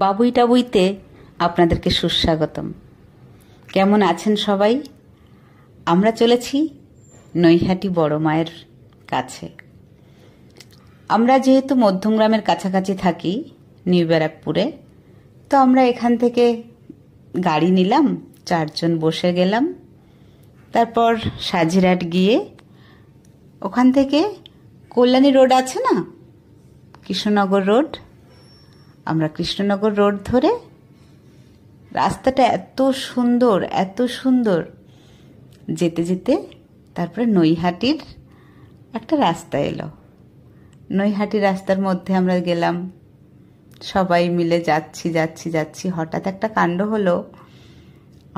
বাবুই টাবুইতে আপনাদেরকে সুস্বাগতম। কেমন আছেন সবাই? আমরা চলেছি নৈহাটি বড় মায়ের কাছে। আমরা যেহেতু মধ্যমগ্রামের কাছাকাছি থাকি, নিউ ব্যারাকপুরে, তো আমরা এখান থেকে গাড়ি নিলাম, 4 জন বসে গেলাম। তারপর সাজিরহাট গিয়ে ওখান থেকে কল্যাণী রোড আছে না, কৃষ্ণনগর রোড, আমরা কৃষ্ণনগর রোড ধরে, রাস্তাটা এত সুন্দর, যেতে যেতে তারপরে নৈহাটির একটা রাস্তা এলো। নৈহাটি রাস্তার মধ্যে আমরা গেলাম, সবাই মিলে যাচ্ছি। হঠাৎ একটা কাণ্ড হলো,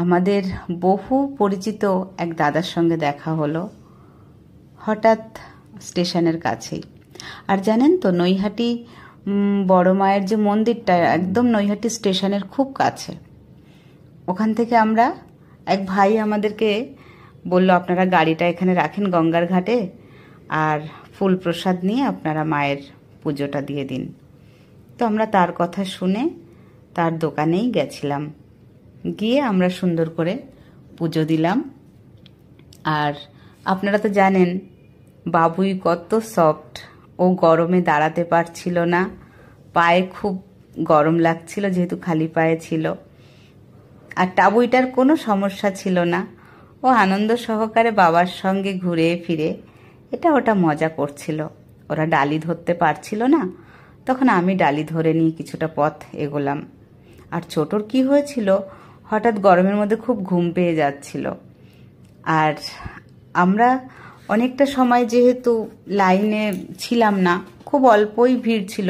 আমাদের বহু পরিচিত এক দাদার সঙ্গে দেখা হলো হঠাৎ স্টেশনের কাছেই। আর জানেন তো, নৈহাটি বড় মায়ের যে মন্দিরটা একদম নৈহাটি স্টেশনের খুব কাছে। ওখান থেকে আমরা, এক ভাই আমাদেরকে বলল, আপনারা গাড়িটা এখানে রাখেন গঙ্গার ঘাটে, আর ফুল প্রসাদ নিয়ে আপনারা মায়ের পুজোটা দিয়ে দিন। তো আমরা তার কথা শুনে তার দোকানেই গেছিলাম, গিয়ে আমরা সুন্দর করে পুজো দিলাম। আর আপনারা তো জানেন বাবুই কত সফট, ও গরমে দাঁড়াতে পারছিল না, পায়ে খুব গরম লাগছিল যেহেতু খালি পায়ে ছিল। আর টাবুইটার কোনো সমস্যা ছিল না, ও আনন্দ সহকারে বাবার সঙ্গে ঘুরে ফিরে এটা ওটা মজা করছিল। ওরা ডালি ধরতে পারছিল না, তখন আমি ডালি ধরে নিয়ে কিছুটা পথ এগোলাম। আর ছোটর কি হয়েছিল, হঠাৎ গরমের মধ্যে খুব ঘুম পেয়ে যাচ্ছিল। আর আমরা অনেকটা সময় যেহেতু লাইনে ছিলাম না, খুব অল্পই ভিড় ছিল,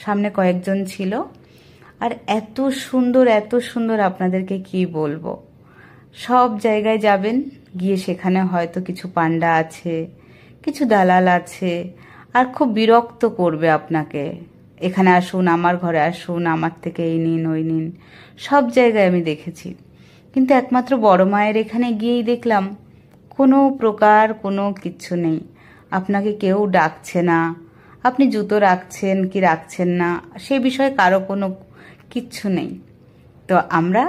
সামনে কয়েকজন ছিল। আর এত সুন্দর আপনাদেরকে কি বলবো। সব জায়গায় যাবেন, গিয়ে সেখানে হয়তো কিছু পান্ডা আছে, কিছু দালাল আছে, আর খুব বিরক্ত করবে আপনাকে, এখানে আসুন, আমার ঘরে আসুন, আমার থেকে এই নিন ওই নিন। সব জায়গায় আমি দেখেছি, কিন্তু একমাত্র বড় মায়ের এখানে গিয়েই দেখলাম কোনো প্রকার কোনো কিচ্ছু নেই। আপনাকে কেউ ডাকছে না, আপনি জুতো রাখছেন কি রাখছেন না সে বিষয়ে কারো কোনো কিচ্ছু নেই। তো আমরা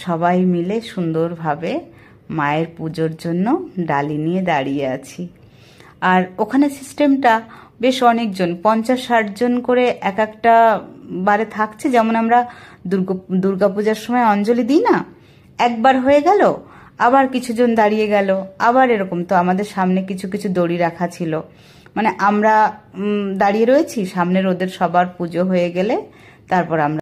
সবাই মিলে সুন্দরভাবে মায়ের পুজোর জন্য ডালি নিয়ে দাঁড়িয়ে আছি। আর ওখানে সিস্টেমটা বেশ অনেকজন, 50-60 জন করে এক একটা বারে থাকছে। যেমন আমরা দুর্গাপূজার সময় অঞ্জলি দিই না, একবার হয়ে গেল, আবার কিছুজন দাঁড়িয়ে গেল, আবার এরকম। তো আমাদের সামনে কিছু দড়ি রাখা ছিল, মানে আমরা দাঁড়িয়ে রয়েছি, সামনের ওদের সবার পুজো হয়ে গেলে তারপর আমরা